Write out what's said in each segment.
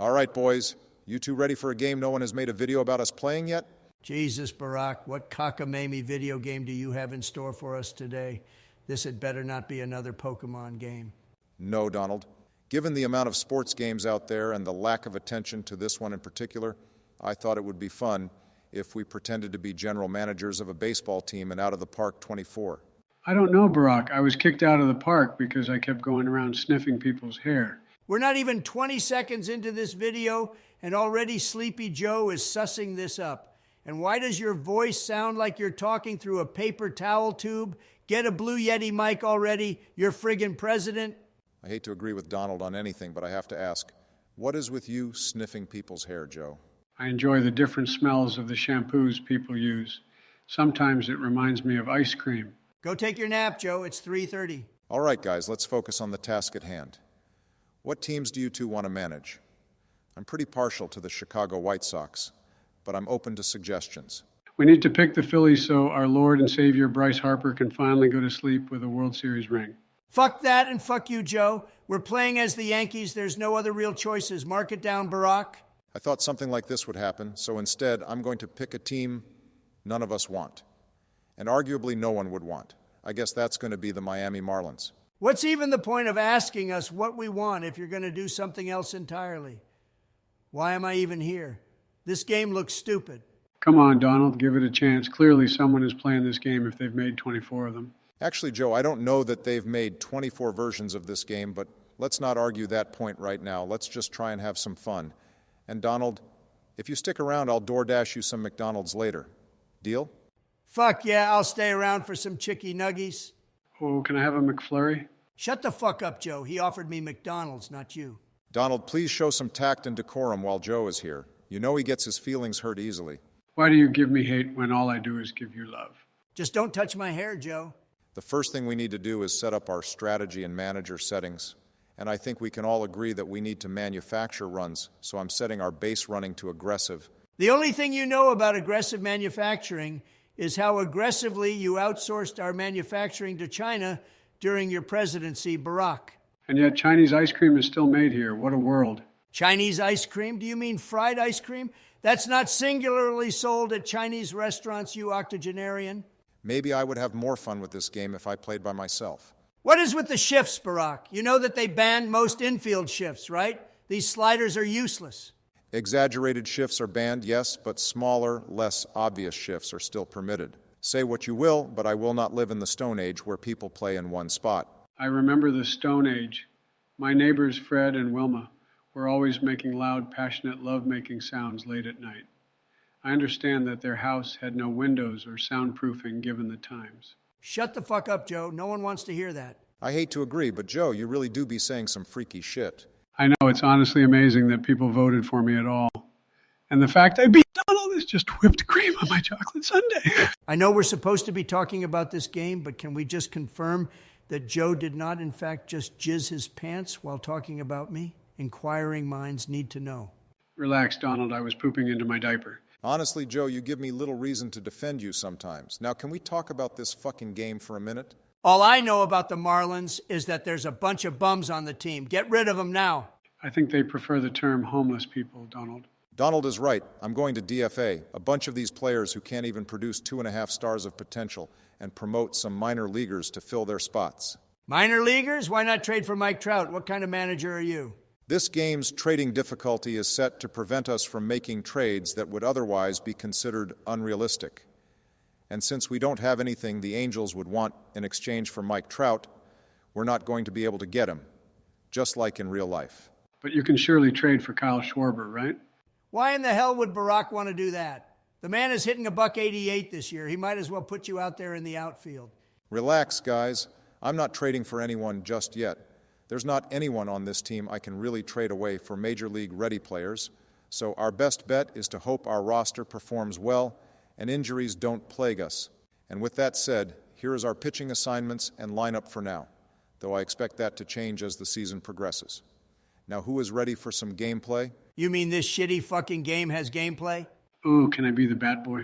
All right, boys. You two ready for a game no one has made a video about us playing yet? Jesus, Barack, what cockamamie video game do you have in store for us today? This had better not be another Pokemon game. No, Donald. Given the amount of sports games out there and the lack of attention to this one in particular, I thought it would be fun if we pretended to be general managers of a baseball team in Out of the Park 24. I don't know, Barack. I was kicked out of the park because I kept going around sniffing people's hair. We're not even 20 seconds into this video, and already Sleepy Joe is sussing this up. And why does your voice sound like you're talking through a paper towel tube? Get a Blue Yeti mic already, you're friggin' president. I hate to agree with Donald on anything, but I have to ask, what is with you sniffing people's hair, Joe? I enjoy the different smells of the shampoos people use. Sometimes it reminds me of ice cream. Go take your nap, Joe. It's 3:30. All right, guys, let's focus on the task at hand. What teams do you two want to manage? I'm pretty partial to the Chicago White Sox, but I'm open to suggestions. We need to pick the Phillies so our Lord and Savior Bryce Harper can finally go to sleep with a World Series ring. Fuck that and fuck you, Joe. We're playing as the Yankees. There's no other real choices. Mark it down, Barack. I thought something like this would happen, so instead I'm going to pick a team none of us want, and arguably no one would want. I guess that's going to be the Miami Marlins. What's even the point of asking us what we want if you're going to do something else entirely? Why am I even here? This game looks stupid. Come on, Donald, give it a chance. Clearly someone is playing this game if they've made 24 of them. Actually, Joe, I don't know that they've made 24 versions of this game, but let's not argue that point right now. Let's just try and have some fun. And Donald, if you stick around, I'll DoorDash you some McDonald's later. Deal? Fuck yeah, I'll stay around for some chicky nuggies. Oh, can I have a McFlurry? Shut the fuck up, Joe. He offered me McDonald's, not you. Donald, please show some tact and decorum while Joe is here. You know he gets his feelings hurt easily. Why do you give me hate when all I do is give you love? Just don't touch my hair, Joe. The first thing we need to do is set up our strategy and manager settings. And I think we can all agree that we need to manufacture runs, so I'm setting our base running to aggressive. The only thing you know about aggressive manufacturing is how aggressively you outsourced our manufacturing to China during your presidency, Barack. And yet Chinese ice cream is still made here. What a world. Chinese ice cream? Do you mean fried ice cream? That's not singularly sold at Chinese restaurants, you octogenarian. Maybe I would have more fun with this game if I played by myself. What is with the shifts, Barack? You know that they banned most infield shifts, right? These sliders are useless. Exaggerated shifts are banned, yes, but smaller, less obvious shifts are still permitted. Say what you will, but I will not live in the Stone Age where people play in one spot. I remember the Stone Age. My neighbors, Fred and Wilma, were always making loud, passionate love-making sounds late at night. I understand that their house had no windows or soundproofing given the times. Shut the fuck up, Joe. No one wants to hear that. I hate to agree, but Joe, you really do be saying some freaky shit. I know, it's honestly amazing that people voted for me at all. And the fact I beat Donald is just whipped cream on my chocolate sundae. I know we're supposed to be talking about this game, but can we just confirm that Joe did not, in fact, just jizz his pants while talking about me? Inquiring minds need to know. Relax, Donald. I was pooping into my diaper. Honestly, Joe, you give me little reason to defend you sometimes. Now, can we talk about this fucking game for a minute? All I know about the Marlins is that there's a bunch of bums on the team. Get rid of them now. I think they prefer the term homeless people, Donald. Donald is right. I'm going to DFA a bunch of these players who can't even produce 2.5 stars of potential and promote some minor leaguers to fill their spots. Minor leaguers? Why not trade for Mike Trout? What kind of manager are you? This game's trading difficulty is set to prevent us from making trades that would otherwise be considered unrealistic. And since we don't have anything the Angels would want in exchange for Mike Trout, we're not going to be able to get him, just like in real life. But you can surely trade for Kyle Schwarber, right? Why in the hell would Barack want to do that? The man is hitting $188 this year. He might as well put you out there in the outfield. Relax, guys. I'm not trading for anyone just yet. There's not anyone on this team I can really trade away for Major League-ready players, so our best bet is to hope our roster performs well and injuries don't plague us. And with that said, here is our pitching assignments and lineup for now, though I expect that to change as the season progresses. Now, who is ready for some gameplay? You mean this shitty fucking game has gameplay? Ooh, can I be the bat boy?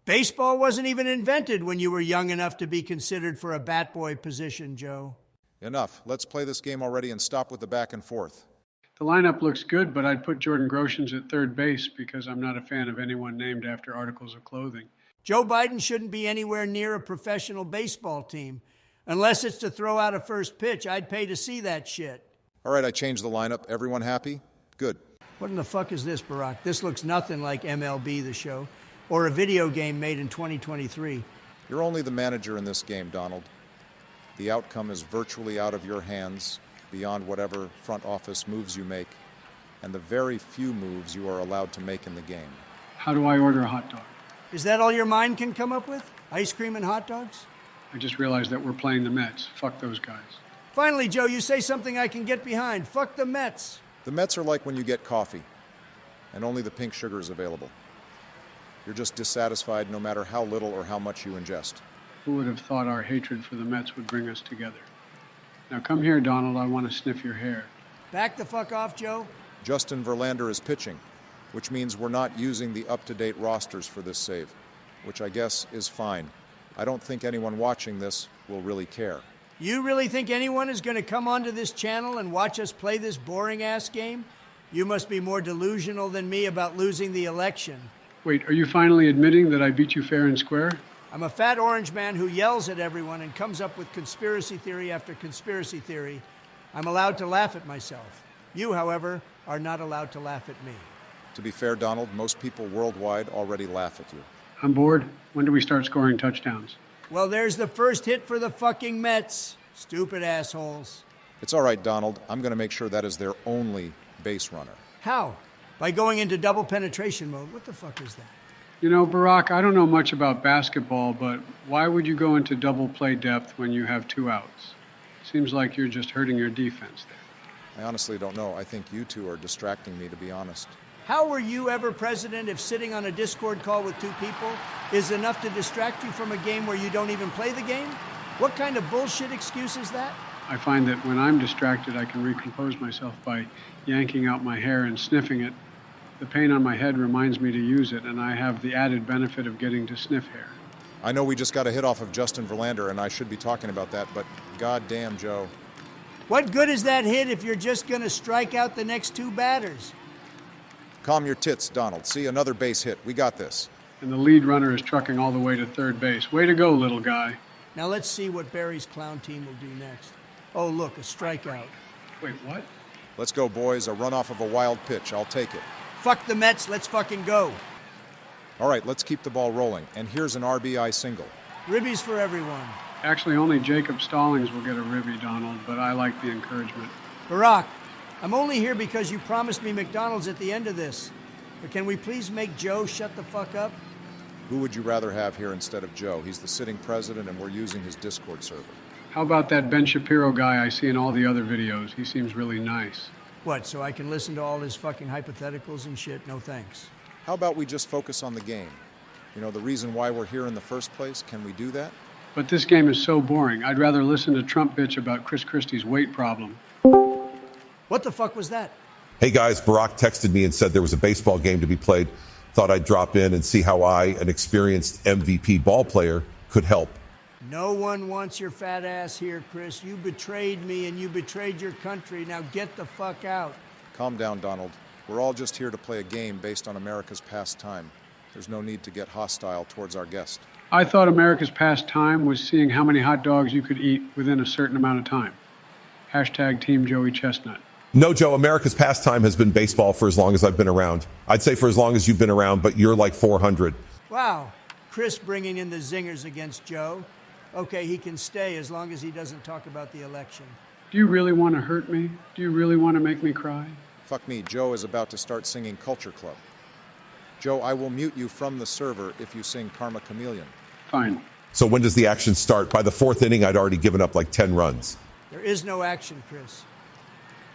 Baseball wasn't even invented when you were young enough to be considered for a bat boy position, Joe. Enough. Let's play this game already and stop with the back and forth. The lineup looks good, but I'd put Jordan Groshans at third base because I'm not a fan of anyone named after articles of clothing. Joe Biden shouldn't be anywhere near a professional baseball team. Unless it's to throw out a first pitch, I'd pay to see that shit. All right, I changed the lineup. Everyone happy? Good. What in the fuck is this, Barack? This looks nothing like MLB The Show or a video game made in 2023. You're only the manager in this game, Donald. The outcome is virtually out of your hands, beyond whatever front office moves you make, and the very few moves you are allowed to make in the game. How do I order a hot dog? Is that all your mind can come up with? Ice cream and hot dogs? I just realized that we're playing the Mets. Fuck those guys. Finally, Joe, you say something I can get behind. Fuck the Mets. The Mets are like when you get coffee, and only the pink sugar is available. You're just dissatisfied no matter how little or how much you ingest. Who would have thought our hatred for the Mets would bring us together? Now come here, Donald. I want to sniff your hair. Back the fuck off, Joe. Justin Verlander is pitching, which means we're not using the up-to-date rosters for this save, which I guess is fine. I don't think anyone watching this will really care. You really think anyone is going to come onto this channel and watch us play this boring-ass game? You must be more delusional than me about losing the election. Wait, are you finally admitting that I beat you fair and square? I'm a fat orange man who yells at everyone and comes up with conspiracy theory after conspiracy theory. I'm allowed to laugh at myself. You, however, are not allowed to laugh at me. To be fair, Donald, most people worldwide already laugh at you. I'm bored. When do we start scoring touchdowns? Well, there's the first hit for the fucking Mets. Stupid assholes. It's all right, Donald. I'm going to make sure that is their only base runner. How? By going into double penetration mode. What the fuck is that? You know, Barack, I don't know much about basketball, but why would you go into double play depth when you have 2 outs? Seems like you're just hurting your defense there. I honestly don't know. I think you two are distracting me, to be honest. How were you ever president if sitting on a Discord call with 2 people is enough to distract you from a game where you don't even play the game? What kind of bullshit excuse is that? I find that when I'm distracted, I can recompose myself by yanking out my hair and sniffing it. The pain on my head reminds me to use it, and I have the added benefit of getting to sniff hair. I know we just got a hit off of Justin Verlander, and I should be talking about that, but goddamn, Joe. What good is that hit if you're just going to strike out the next 2 batters? Calm your tits, Donald. See, another base hit. We got this. And the lead runner is trucking all the way to third base. Way to go, little guy. Now let's see what Barry's clown team will do next. Oh, look, a strikeout. Wait, what? Let's go, boys. A runoff of a wild pitch. I'll take it. Fuck the Mets, let's fucking go. All right, let's keep the ball rolling. And here's an RBI single. Ribbies for everyone. Actually, only Jacob Stallings will get a ribby, Donald, but I like the encouragement. Barack, I'm only here because you promised me McDonald's at the end of this. But can we please make Joe shut the fuck up? Who would you rather have here instead of Joe? He's the sitting president, and we're using his Discord server. How about that Ben Shapiro guy I see in all the other videos? He seems really nice. What, so I can listen to all his fucking hypotheticals and shit? No thanks. How about we just focus on the game? You know, the reason why we're here in the first place? Can we do that? But this game is so boring. I'd rather listen to Trump bitch about Chris Christie's weight problem. What the fuck was that? Hey guys, Barack texted me and said there was a baseball game to be played. Thought I'd drop in and see how I, an experienced MVP ball player, could help. No one wants your fat ass here, Chris. You betrayed me and you betrayed your country. Now get the fuck out. Calm down, Donald. We're all just here to play a game based on America's past time. There's no need to get hostile towards our guest. I thought America's past time was seeing how many hot dogs you could eat within a certain amount of time. Hashtag Team Joey Chestnut. No, Joe, America's pastime has been baseball for as long as I've been around. I'd say for as long as you've been around, but you're like 400. Wow. Chris bringing in the zingers against Joe. Okay, he can stay as long as he doesn't talk about the election. Do you really want to hurt me? Do you really want to make me cry? Fuck me, Joe is about to start singing Culture Club. Joe, I will mute you from the server if you sing Karma Chameleon. Fine. So when does the action start? By the 4th inning, I'd already given up like 10 runs. There is no action, Chris.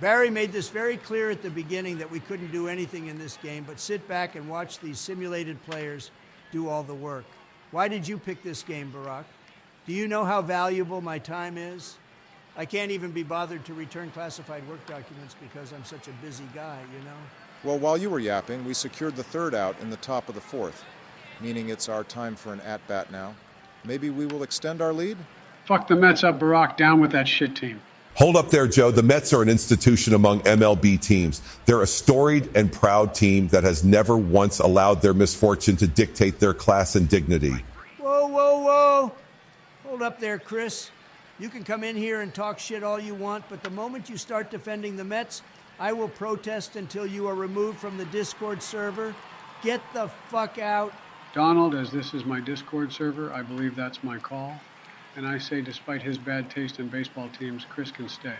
Barry made this very clear at the beginning that we couldn't do anything in this game but sit back and watch these simulated players do all the work. Why did you pick this game, Barack? Do you know how valuable my time is? I can't even be bothered to return classified work documents because I'm such a busy guy, you know? Well, while you were yapping, we secured the 3rd out in the top of the 4th, meaning it's our time for an at-bat now. Maybe we will extend our lead? Fuck the Mets up, Barack. Down with that shit team. Hold up there, Joe. The Mets are an institution among MLB teams. They're a storied and proud team that has never once allowed their misfortune to dictate their class and dignity. Whoa, whoa, whoa. Hold up there, Chris. You can come in here and talk shit all you want, but the moment you start defending the Mets, I will protest until you are removed from the Discord server. Get the fuck out. Donald, as this is my Discord server, I believe that's my call. And I say, despite his bad taste in baseball teams, Chris can stay.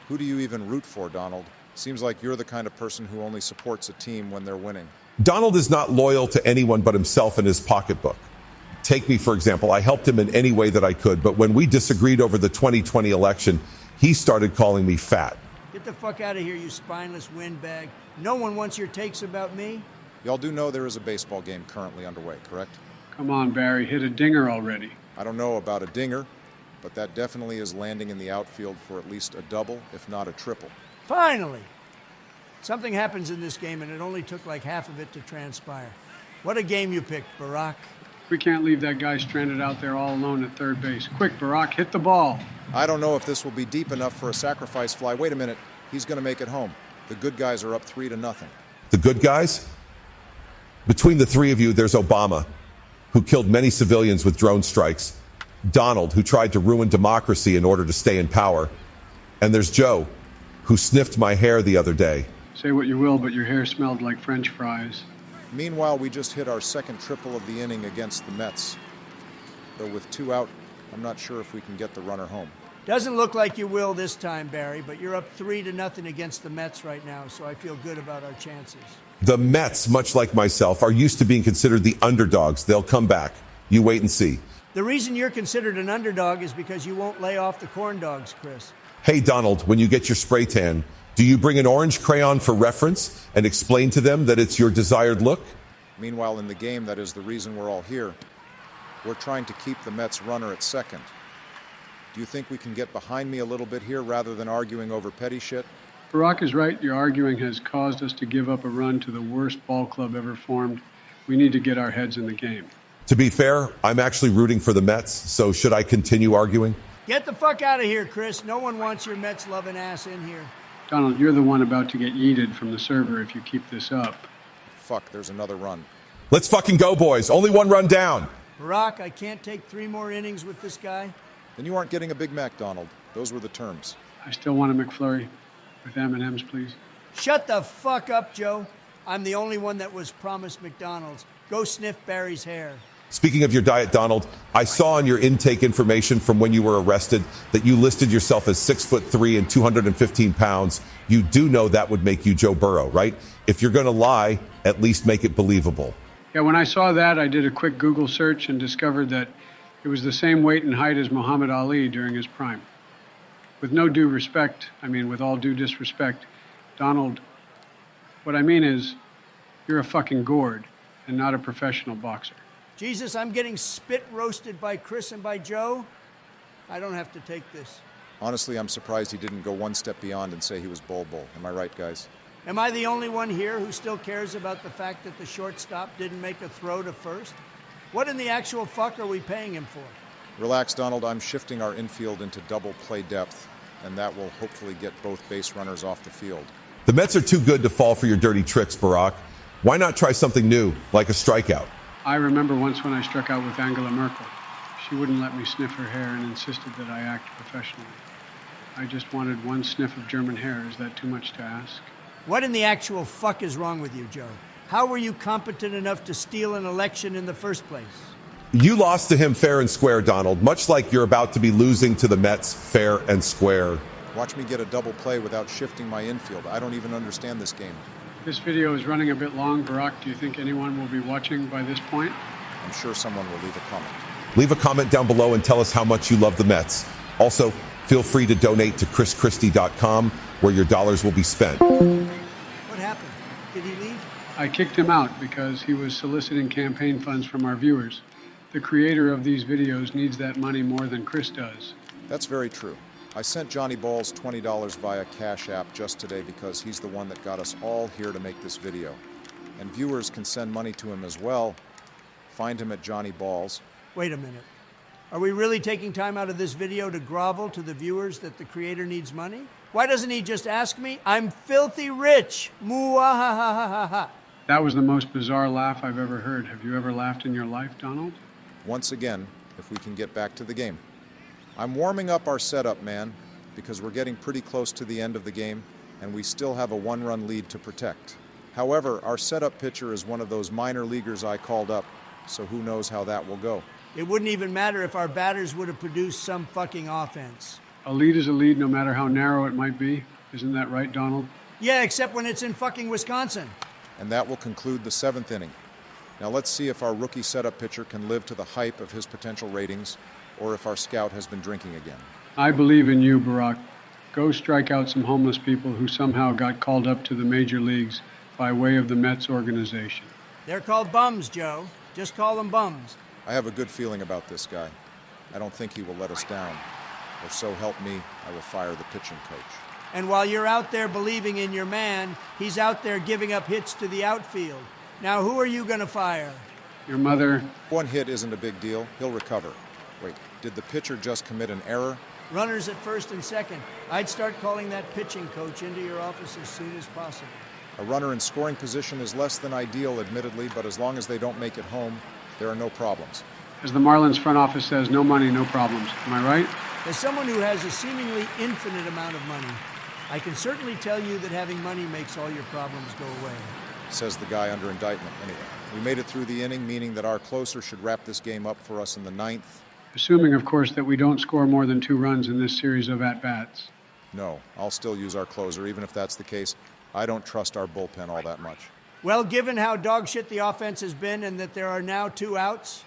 Who do you even root for, Donald? Seems like you're the kind of person who only supports a team when they're winning. Donald is not loyal to anyone but himself and his pocketbook. Take me, for example. I helped him in any way that I could, but when we disagreed over the 2020 election, he started calling me fat. Get the fuck out of here, you spineless windbag. No one wants your takes about me. Y'all do know there is a baseball game currently underway, correct? Come on, Barry, hit a dinger already. I don't know about a dinger, but that definitely is landing in the outfield for at least a double, if not a triple. Finally! Something happens in this game, and it only took like half of it to transpire. What a game you picked, Barack. We can't leave that guy stranded out there all alone at third base. Quick, Barack, hit the ball. I don't know if this will be deep enough for a sacrifice fly. Wait a minute. He's going to make it home. The good guys are up 3-0. The good guys? Between the three of you, there's Obama, who killed many civilians with drone strikes, Donald, who tried to ruin democracy in order to stay in power, and there's Joe, who sniffed my hair the other day. Say what you will, but your hair smelled like French fries. Meanwhile, we just hit our second triple of the inning against the Mets. Though with 2 out, I'm not sure if we can get the runner home. Doesn't look like you will this time, Barry, but you're up 3-0 against the Mets right now, so I feel good about our chances. The Mets, much like myself, are used to being considered the underdogs. They'll come back. You wait and see. The reason you're considered an underdog is because you won't lay off the corn dogs, Chris. Hey, Donald, when you get your spray tan, do you bring an orange crayon for reference and explain to them that it's your desired look? Meanwhile, in the game, that is the reason we're all here. We're trying to keep the Mets runner at second. Do you think we can get behind me a little bit here rather than arguing over petty shit? Barack is right. Your arguing has caused us to give up a run to the worst ball club ever formed. We need to get our heads in the game. To be fair, I'm actually rooting for the Mets, so should I continue arguing? Get the fuck out of here, Chris. No one wants your Mets-loving ass in here. Donald, you're the one about to get yeeted from the server if you keep this up. Fuck, there's another run. Let's fucking go, boys. Only one run down. Barack, I can't take 3 more innings with this guy. Then you aren't getting a Big Mac, Donald. Those were the terms. I still want a McFlurry. With M&Ms, please. Shut the fuck up, Joe. I'm the only one that was promised McDonald's. Go sniff Barry's hair. Speaking of your diet, Donald, I saw on your intake information from when you were arrested that you listed yourself as 6'3" and 215 pounds. You do know that would make you Joe Burrow, right? If you're going to lie, at least make it believable. Yeah, when I saw that, I did a quick Google search and discovered that it was the same weight and height as Muhammad Ali during his prime. With no due respect, with all due disrespect, Donald, what I mean is, you're a fucking gourd and not a professional boxer. Jesus, I'm getting spit roasted by Chris and by Joe. I don't have to take this. Honestly, I'm surprised he didn't go one step beyond and say he was Bol Bol. Am I right, guys? Am I the only one here who still cares about the fact that the shortstop didn't make a throw to first? What in the actual fuck are we paying him for? Relax, Donald. I'm shifting our infield into double play depth, and that will hopefully get both base runners off the field. The Mets are too good to fall for your dirty tricks, Barack. Why not try something new, like a strikeout? I remember once when I struck out with Angela Merkel. She wouldn't let me sniff her hair and insisted that I act professionally. I just wanted one sniff of German hair. Is that too much to ask? What in the actual fuck is wrong with you, Joe? How were you competent enough to steal an election in the first place? You lost to him fair and square, Donald, much like you're about to be losing to the Mets fair and square. Watch me get a double play without shifting my infield. I don't even understand this game. This video is running a bit long. Barack, do you think anyone will be watching by this point? I'm sure someone will leave a comment. Leave a comment down below and tell us how much you love the Mets. Also, feel free to donate to chrischristie.com, where your dollars will be spent. What happened? Did he leave? I kicked him out because he was soliciting campaign funds from our viewers. The creator of these videos needs that money more than Chris does. That's very true. I sent Johnny Balls $20 via Cash App just today because he's the one that got us all here to make this video. And viewers can send money to him as well. Find him at Johnny Balls. Wait a minute. Are we really taking time out of this video to grovel to the viewers that the creator needs money? Why doesn't he just ask me? I'm filthy rich. Muahahaha. That was the most bizarre laugh I've ever heard. Have you ever laughed in your life, Donald? Once again, if we can get back to the game. I'm warming up our setup, man, because we're getting pretty close to the end of the game, and we still have a one-run lead to protect. However, our setup pitcher is one of those minor leaguers I called up, so who knows how that will go. It wouldn't even matter if our batters would have produced some fucking offense. A lead is a lead no matter how narrow it might be. Isn't that right, Donald? Yeah, except when it's in fucking Wisconsin. And that will conclude the 7th inning. Now let's see if our rookie setup pitcher can live to the hype of his potential ratings, or if our scout has been drinking again. I believe in you, Barack. Go strike out some homeless people who somehow got called up to the major leagues by way of the Mets organization. They're called bums, Joe. Just call them bums. I have a good feeling about this guy. I don't think he will let us down. Or so help me, I will fire the pitching coach. And while you're out there believing in your man, he's out there giving up hits to the outfield. Now, who are you going to fire? Your mother. One hit isn't a big deal. He'll recover. Wait, did the pitcher just commit an error? Runners at first and second. I'd start calling that pitching coach into your office as soon as possible. A runner in scoring position is less than ideal, admittedly, but as long as they don't make it home, there are no problems. As the Marlins front office says, no money, no problems. Am I right? As someone who has a seemingly infinite amount of money, I can certainly tell you that having money makes all your problems go away. Says the guy under indictment, anyway. We made it through the inning, meaning that our closer should wrap this game up for us in the 9th. Assuming, of course, that we don't score more than 2 runs in this series of at-bats. No, I'll still use our closer, even if that's the case. I don't trust our bullpen all that much. Well, given how dog shit the offense has been and that there are now 2 outs,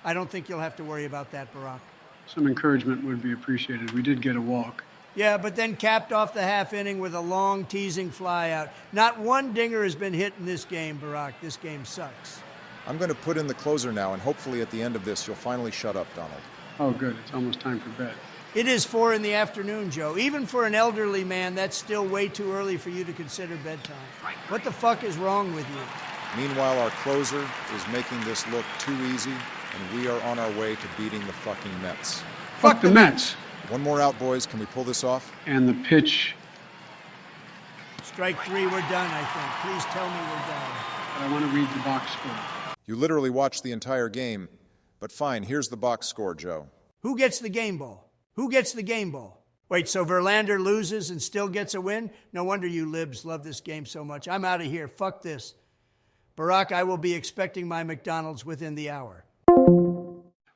I don't think you'll have to worry about that, Barack. Some encouragement would be appreciated. We did get a walk. Yeah, but then capped off the half inning with a long teasing fly out. Not one dinger has been hit in this game, Barack. This game sucks. I'm going to put in the closer now, and hopefully at the end of this, you'll finally shut up, Donald. Oh, good. It's almost time for bed. It is 4 in the afternoon, Joe. Even for an elderly man, that's still way too early for you to consider bedtime. What the fuck is wrong with you? Meanwhile, our closer is making this look too easy, and we are on our way to beating the fucking Mets. Fuck the Mets! One more out, boys. Can we pull this off? And the pitch. Strike 3, we're done, I think. Please tell me we're done. But I want to read the box score. You literally watched the entire game. But fine, here's the box score, Joe. Who gets the game ball? Who gets the game ball? Wait, so Verlander loses and still gets a win? No wonder you libs love this game so much. I'm out of here. Fuck this. Barack, I will be expecting my McDonald's within the hour.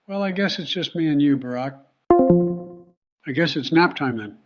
Well, I guess it's just me and you, Barack. I guess it's nap time then.